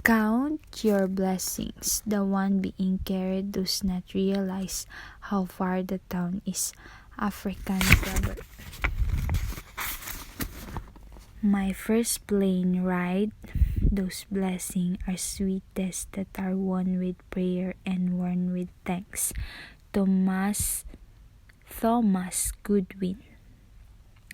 Count your blessings. The one being carried does not realize how far the town is. African proverb. My first plane ride. Those blessings are sweetest that are won with prayer and worn with thanks. Thomas Goodwin.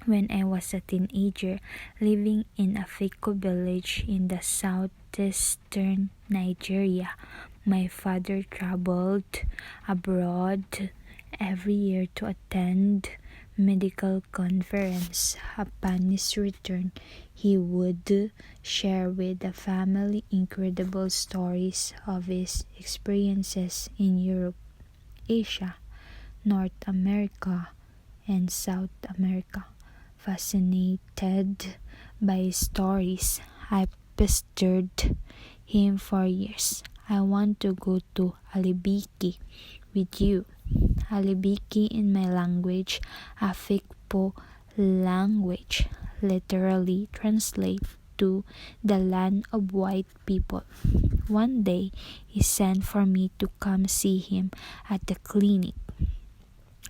When I was a teenager, living in a Fiko village in the southeastern Nigeria, my father traveled abroad every year to attend medical conference. Upon his return, he would share with the family incredible stories of his experiences in Europe, Asia, North America, and South America. Fascinated by his stories, I pestered him for years. I want to go to Alibiki with you. Alibiki in my language, Afikpo language, literally translates to the land of white people. One day, he sent for me to come see him at the clinic.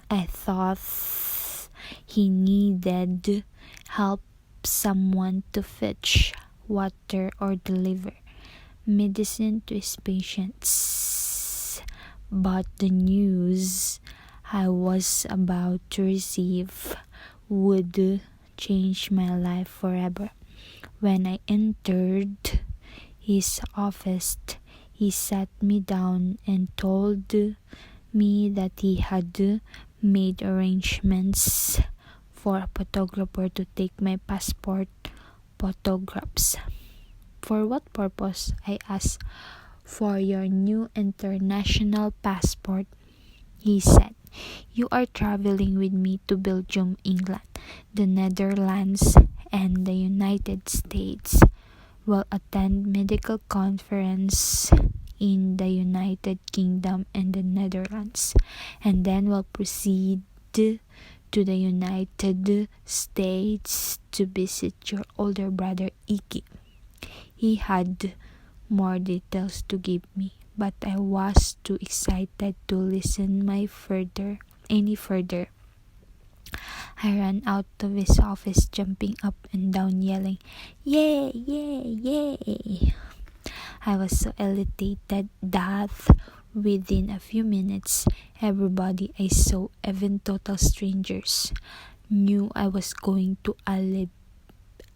I thought he needed help, someone to fetch water or deliver medicine to his patients. But the news I was about to receive would change my life forever. When I entered his office, he sat me down and told me that he had made arrangements for a photographer to take my passport photographs. For what purpose? I asked. For your new international passport, he said. You are traveling with me to Belgium, England, the Netherlands, and the United States. Will attend medical conference in the United Kingdom and the Netherlands, and then will proceed to the United States to visit your older brother Iki. He had more details to give me, but I was too excited to listen any further. I ran out of his office, jumping up and down, yelling, "Yay, yay, yay!" I was so elated that within a few minutes, everybody I saw, even total strangers, knew I was going to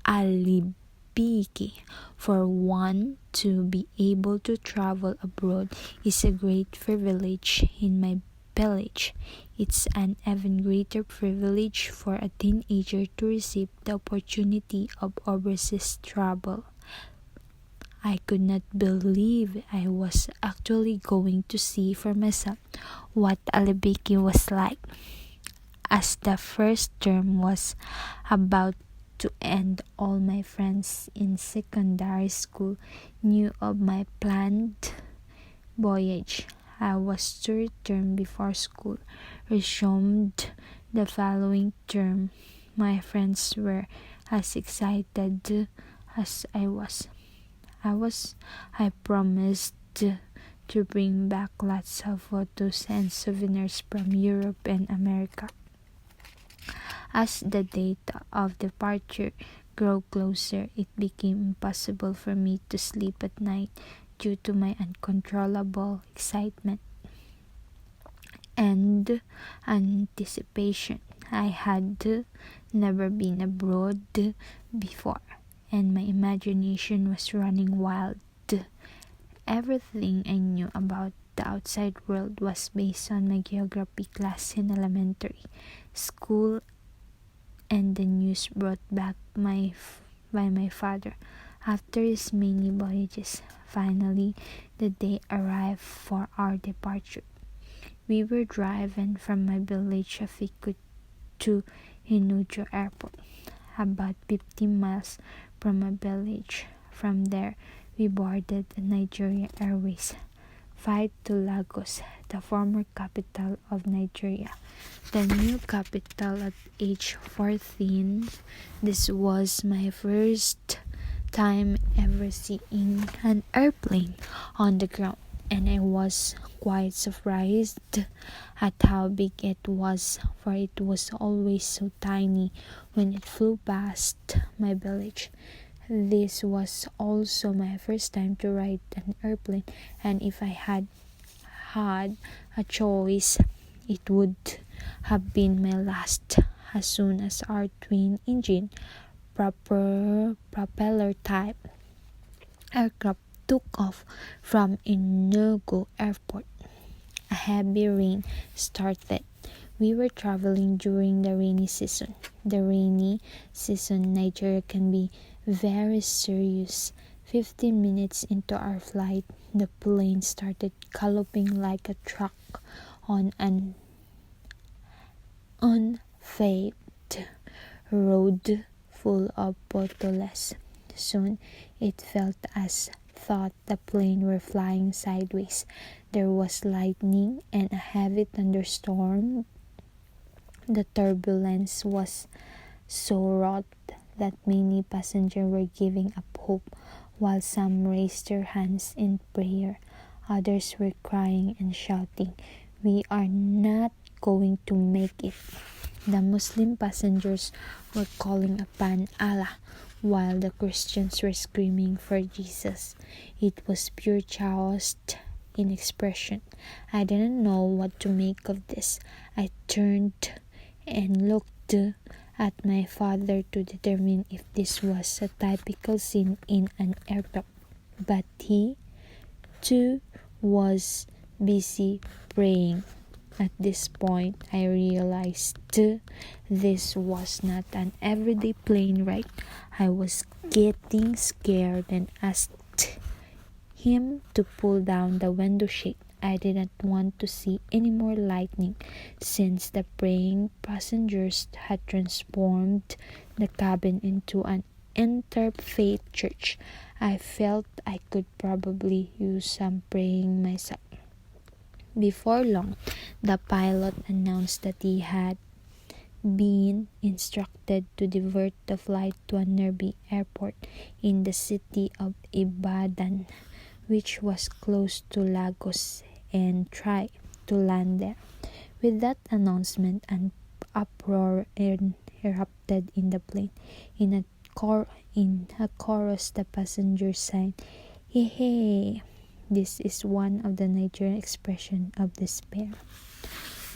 Alibiki. For one to be able to travel abroad is a great privilege in my village. It's an even greater privilege for a teenager to receive the opportunity of overseas travel. I could not believe I was actually going to see for myself what Alibiki was like. As the first term was about to end, all my friends in secondary school knew of my planned voyage. I was to return before school resumed the following term. My friends were as excited as I was. I promised to bring back lots of photos and souvenirs from Europe and America. As the date of departure grew closer, it became impossible for me to sleep at night due to my uncontrollable excitement and anticipation. I had never been abroad before, and my imagination was running wild. Everything I knew about the outside world was based on my geography class in elementary school and the news brought back by my father after his many voyages. Finally, the day arrived for our departure. We were driving from my village of Iku to Hinujo Airport, about 15 miles from my village. From there, we boarded the Nigeria Airways flight to Lagos, the former capital of Nigeria, the new capital at age 14. This was my first time ever seeing an airplane on the ground, and I was quite surprised at how big it was, for it was always so tiny when it flew past my village. This was also my first time to ride an airplane, and if I had a choice, it would have been my last. As soon as our twin engine propeller type aircraft took off from Enugu Airport, a heavy rain started. We were traveling during the rainy season. The rainy season in Nigeria can be very serious. 15 minutes into our flight, the plane started galloping like a truck on an unpaved road full of potholes. Soon it felt as thought the plane were flying sideways. There was lightning and a heavy thunderstorm. The turbulence was so wrought that many passengers were giving up hope, while some raised their hands in prayer. Others were crying and shouting, "We are not going to make it." The Muslim passengers were calling upon Allah, while the Christians were screaming for Jesus. It was pure chaos in expression. I didn't know what to make of this. I turned and looked at my father to determine if this was a typical scene in an aircraft, but he, too, was busy praying. At this point, I realized this was not an everyday plane ride. I was getting scared and asked him to pull down the window shade. I didn't want to see any more lightning, since the praying passengers had transformed the cabin into an interfaith church. I felt I could probably use some praying myself. Before long, the pilot announced that he had been instructed to divert the flight to a nearby airport in the city of Ibadan, which was close to Lagos, and try to land there. With that announcement, an uproar erupted in the plane. In a chorus, the passengers sang, "Hey, hey." This is one of the Nigerian expressions of despair.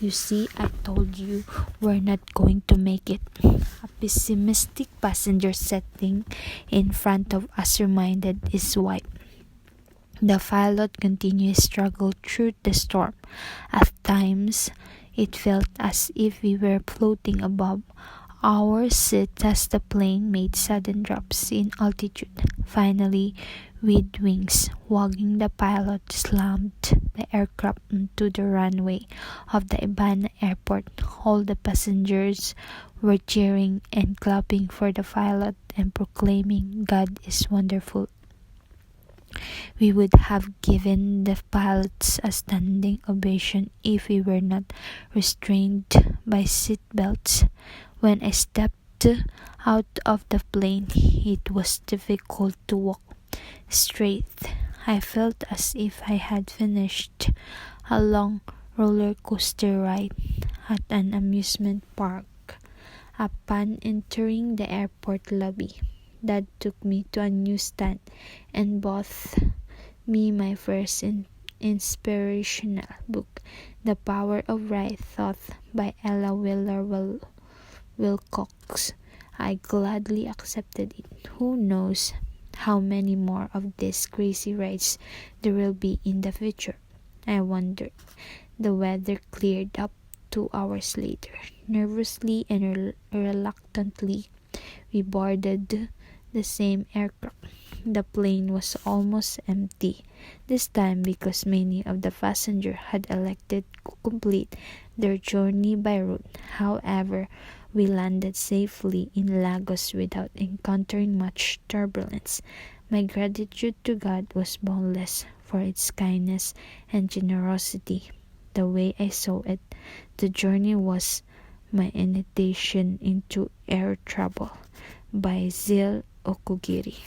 "You see, I told you we're not going to make it." A pessimistic passenger sitting in front of us reminded his wife. The pilot continued to struggle through the storm. At times, it felt as if we were floating above our seats as the plane made sudden drops in altitude. Finally, with wings wagging, the pilot slammed the aircraft onto the runway of the Ibadan airport. All the passengers were cheering and clapping for the pilot and proclaiming, "God is wonderful." We would have given the pilots a standing ovation if we were not restrained by seat belts. When I stepped out of the plane, it was difficult to walk straight. I felt as if I had finished a long roller coaster ride at an amusement park. Upon entering the airport lobby, Dad took me to a newsstand and bought me my first inspirational book, The Power of Right Thought by Ella Wheeler Wilcox. I gladly accepted it. Who knows how many more of these crazy rides there will be in the future? I wondered. The weather cleared up 2 hours later. Nervously and reluctantly, we boarded the same aircraft. The plane was almost empty, this time because many of the passengers had elected to complete their journey by road. However, we landed safely in Lagos without encountering much turbulence. My gratitude to God was boundless for its kindness and generosity. The way I saw it, the journey was my initiation into air travel by Zil Okugiri.